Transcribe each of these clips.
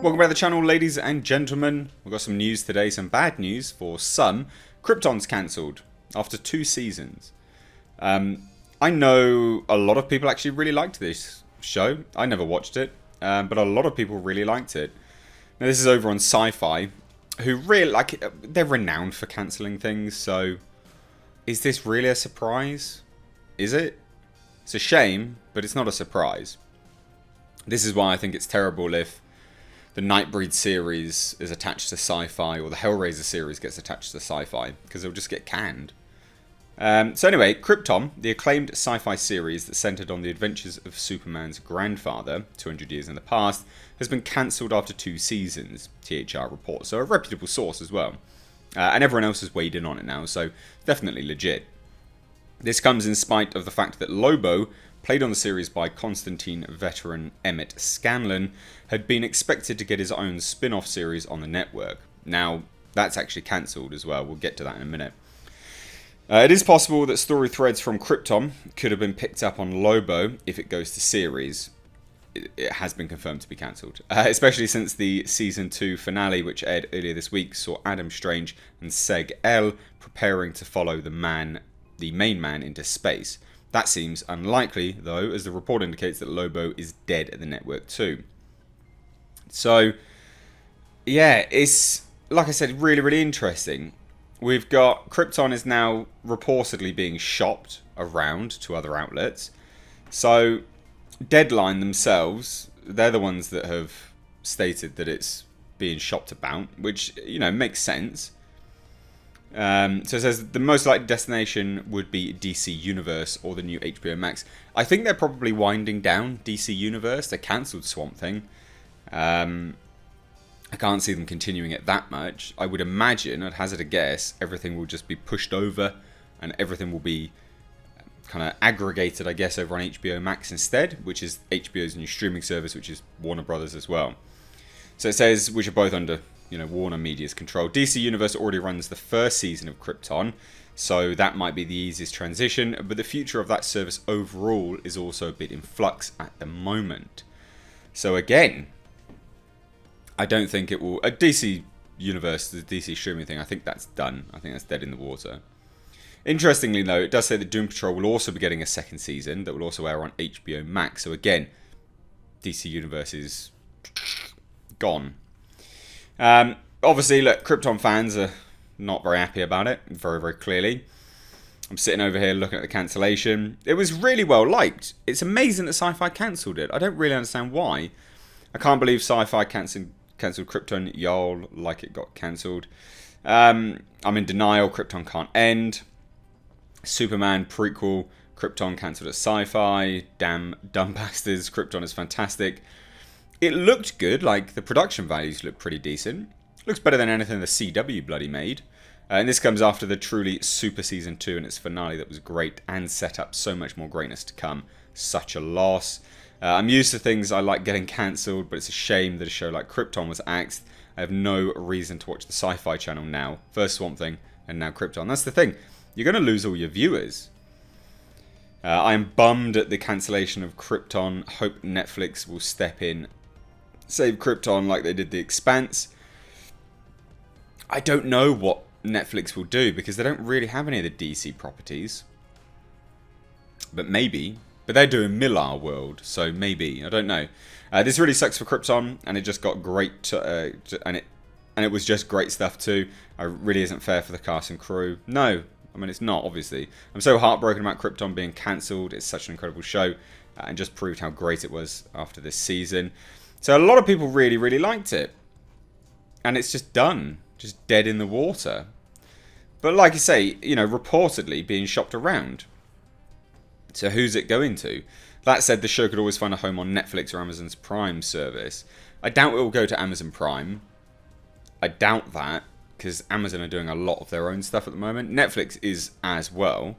Welcome back to the channel, ladies and gentlemen. We've got some news today, some bad news for some. Krypton's cancelled after 2 seasons. I know a lot of people actually really liked this show. I never watched it, but a lot of people really liked it. Now this is over on SYFY, who really they're renowned for cancelling things. So, is this really a surprise? Is it? It's a shame, but it's not a surprise. This is why I think it's terrible if the Nightbreed series is attached to SYFY, or the Hellraiser series gets attached to SYFY, because it'll just get canned. So anyway, Krypton, the acclaimed sci-fi series that centered on the adventures of Superman's grandfather, 200 years in the past, has been cancelled after 2 seasons, THR reports. So a reputable source as well. And everyone else has weighed in on it now, so definitely legit. This comes in spite of the fact that Lobo, played on the series by Constantine veteran Emmett Scanlon, had been expected to get his own spin-off series on the network. Now, that's actually cancelled as well. We'll get to that in a minute. It is possible that story threads from Krypton could have been picked up on Lobo if it goes to series. It has been confirmed to be cancelled. Especially since the Season 2 finale, which aired earlier this week, saw Adam Strange and Seg-El preparing to follow the main man into space. That seems unlikely, though, as the report indicates that Lobo is dead at the network too. So, yeah, it's, like I said, really, really interesting. We've got Krypton is now reportedly being shopped around to other outlets. So, Deadline themselves, they're the ones that have stated that it's being shopped about, which, you know, makes sense. So it says the most likely destination would be DC Universe or the new HBO Max. I think they're probably winding down DC Universe. They cancelled Swamp Thing. I can't see them continuing it that much. I would imagine, I'd hazard a guess, everything will just be pushed over and everything will be kind of aggregated, I guess, over on HBO Max instead, which is HBO's new streaming service, which is Warner Brothers as well. So it says, which are both under, you know, Warner Media's control. DC Universe already runs the first season of Krypton, so that might be the easiest transition, but the future of that service overall is also a bit in flux at the moment. So again, I don't think it will... DC Universe, the DC streaming thing, I think that's done. I think that's dead in the water. Interestingly, though, it does say that Doom Patrol will also be getting a second season that will also air on HBO Max. So again, DC Universe is gone. Obviously, look, Krypton fans are not very happy about it, very, very clearly. I'm sitting over here looking at the cancellation. It was really well liked. It's amazing that SYFY cancelled it. I don't really understand why. I can't believe SYFY cancelled Krypton. Y'all like it got cancelled. I'm in denial. Krypton can't end. Superman prequel. Krypton cancelled at SYFY. Damn dumb bastards. Krypton is fantastic. It looked good, like the production values look pretty decent. Looks better than anything the CW bloody made. And this comes after the truly super season 2 and its finale that was great and set up so much more greatness to come. Such a loss. I'm used to things I like getting cancelled, but it's a shame that a show like Krypton was axed. I have no reason to watch the SYFY channel now. First Swamp Thing and now Krypton. That's the thing. You're going to lose all your viewers. I'm bummed at the cancellation of Krypton. Hope Netflix will step in, save Krypton like they did The Expanse. I don't know what Netflix will do because they don't really have any of the DC properties. But maybe. But they're doing Millar World, so maybe. I don't know. This really sucks for Krypton, and it just got great, and it was just great stuff too. It really isn't fair for the cast and crew. No, I mean it's not, obviously. I'm so heartbroken about Krypton being cancelled. It's such an incredible show, and just proved how great it was after this season. So a lot of people really, really liked it. And it's just done. Just dead in the water. But like I say, you know, reportedly being shopped around. So who's it going to? That said, the show could always find a home on Netflix or Amazon's Prime service. I doubt it will go to Amazon Prime. I doubt that, because Amazon are doing a lot of their own stuff at the moment. Netflix is as well.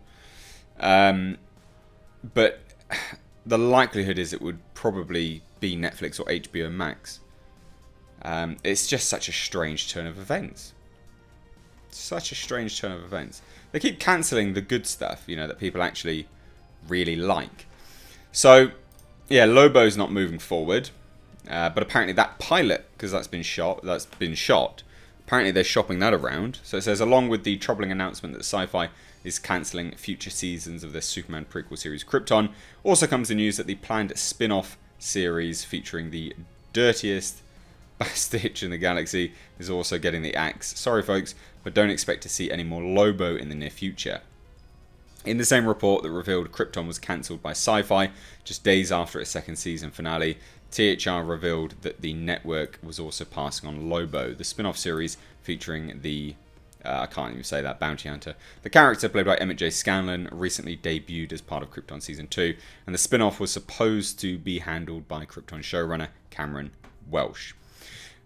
But the likelihood is it would probably be Netflix or HBO Max. It's just such a strange turn of events. Such a strange turn of events. They keep cancelling the good stuff, you know, that people actually really like. So, yeah, Lobo's not moving forward. But apparently that pilot, because that's been shot, apparently they're shopping that around. So it says, along with the troubling announcement that SYFY is cancelling future seasons of their Superman prequel series Krypton, also comes the news that the planned spin-off series featuring the dirtiest bastard in the galaxy is also getting the axe. Sorry folks, but don't expect to see any more Lobo in the near future. In the same report that revealed Krypton was cancelled by SYFY just days after its second season finale, THR revealed that the network was also passing on Lobo, the spin-off series featuring the I can't even say that, bounty hunter. The character, played by Emmett J. Scanlon, recently debuted as part of Krypton Season 2, and the spin-off was supposed to be handled by Krypton showrunner Cameron Welsh.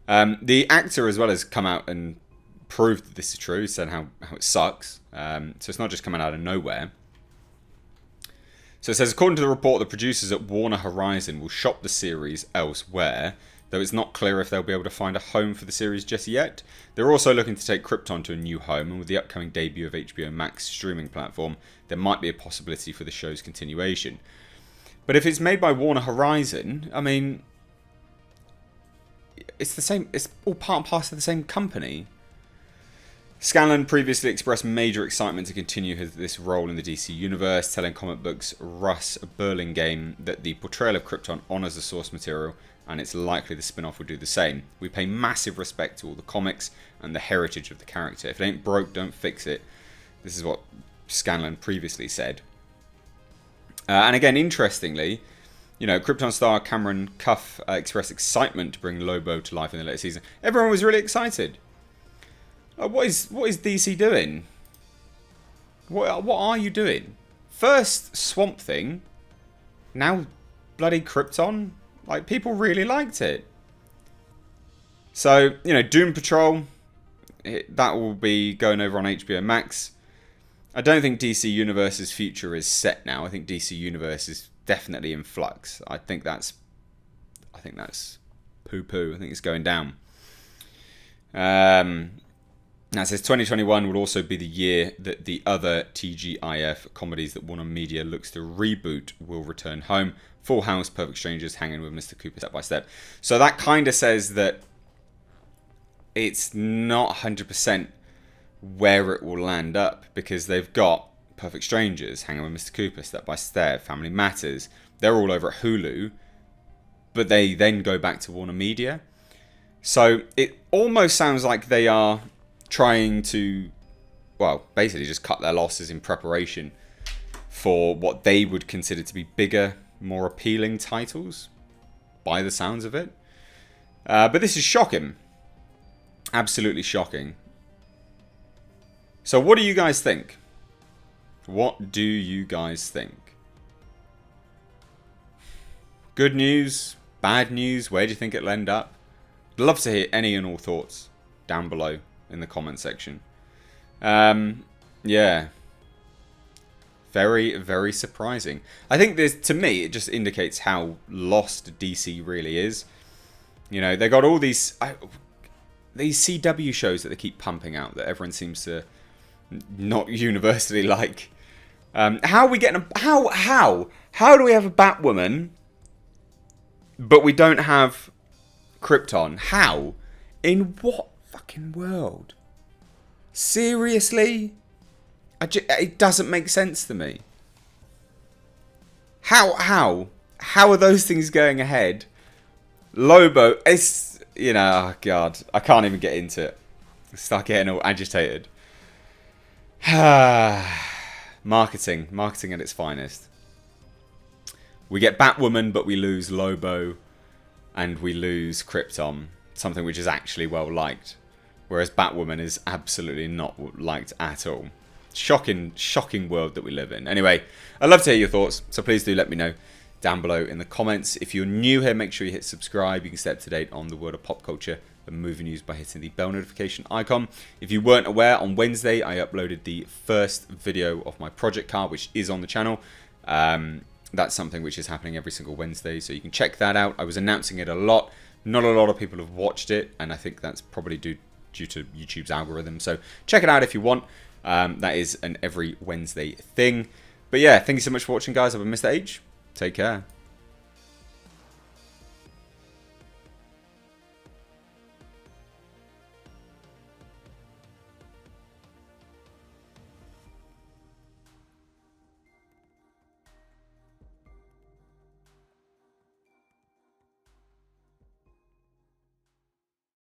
The actor as well has come out and proved that this is true, said how it sucks. So it's not just coming out of nowhere. So it says, according to the report, the producers at Warner Horizon will shop the series elsewhere, though it's not clear if they'll be able to find a home for the series just yet. They're also looking to take Krypton to a new home, and with the upcoming debut of HBO Max streaming platform, there might be a possibility for the show's continuation. But if it's made by Warner Horizon, I mean, it's the same. It's all part and parcel of the same company. Scanlon previously expressed major excitement to continue this role in the DC universe, telling Comic Book's Russ Burlingame that the portrayal of Krypton honours the source material, and it's likely the spin-off will do the same. We pay massive respect to all the comics and the heritage of the character. If it ain't broke, don't fix it. This is what Scanlon previously said. And again, interestingly, you know, Krypton star Cameron Cuff expressed excitement to bring Lobo to life in the latest season. Everyone was really excited. What is DC doing? What are you doing? First Swamp Thing, now bloody Krypton. Like, people really liked it. So, you know, Doom Patrol, that will be going over on HBO Max. I don't think DC Universe's future is set now. I think DC Universe is definitely in flux. I think that's poo-poo. I think it's going down. Now it says 2021 will also be the year that the other TGIF comedies that Warner Media looks to reboot will return home. Full House, Perfect Strangers, Hanging with Mr. Cooper, Step by Step. So that kind of says that it's not 100% where it will land up, because they've got Perfect Strangers, Hanging with Mr. Cooper, Step by Step, Family Matters. They're all over at Hulu, but they then go back to Warner Media. So it almost sounds like they are trying to, well, basically just cut their losses in preparation for what they would consider to be bigger, more appealing titles, by the sounds of it. But this is shocking. Absolutely shocking. So what do you guys think? What do you guys think? Good news? Bad news? Where do you think it'll end up? I'd love to hear any and all thoughts down below in the comment section. Yeah. Very, very surprising. I think this, to me, it just indicates how lost DC really is. You know, they got all these CW shows that they keep pumping out that everyone seems to not universally like. How are we getting how do we have a Batwoman, but we don't have Krypton? How? In what fucking world? Seriously? It doesn't make sense to me. How are those things going ahead? Lobo, it's, you know, oh God, I can't even get into it. I start getting all agitated. Marketing at its finest. We get Batwoman, but we lose Lobo, and we lose Krypton, something which is actually well liked, whereas Batwoman is absolutely not liked at all. Shocking world that we live in. Anyway, I'd love to hear your thoughts, so please do let me know down below in the comments. If you're new here, make sure you hit subscribe. You can stay up to date on the world of pop culture and movie news by hitting the bell notification icon. If you weren't aware, on Wednesday I uploaded the first video of my project car, which is on the channel. That's something which is happening every single Wednesday, so you can check that out. I was announcing it a lot. Not a lot of people have watched it, and I think that's probably due to YouTube's algorithm. So check it out if you want. That is an every Wednesday thing. But yeah, thank you so much for watching, guys. I've been Mr. H. Take care.